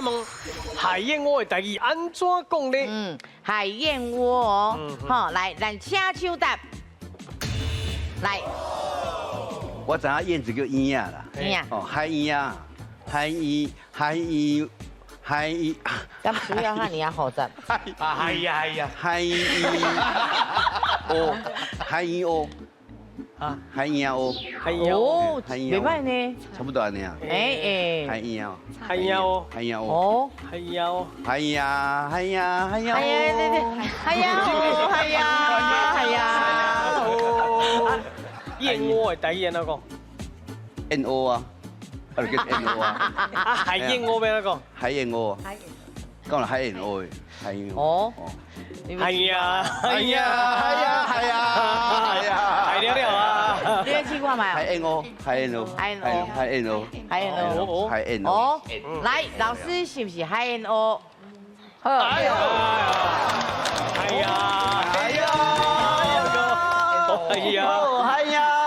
请问海燕窝的台语安怎讲呢？海燕窝哦，好，来，咱请手答，来，我知影燕子叫燕啊啦，你呀，哦，海燕啊，海燕，咁主要哈你要好答，係啊，海燕哦，海燕哦，啊，海燕哦，係哦，海燕袂歹呢，差不多安尼啊，哎海燕哦，係啊，海燕哦，哦，係啊，海燕，海燕，海燕，係啊，對，係啊，係啊，係啊，燕窩的台語安怎講？ N O 啊，啊，叫 N O 啊，啊，海燕窩咩講？海燕哦，講嚟海燕哦，海燕哦，哦，係啊，係啊，係了啊！你有試過未？海燕哦，海燕哦，海燕哦海燕哦，海燕哦，海燕哦，哦，來，老師是不是海燕哦？好，係啊，係啊，係啊，哎呀，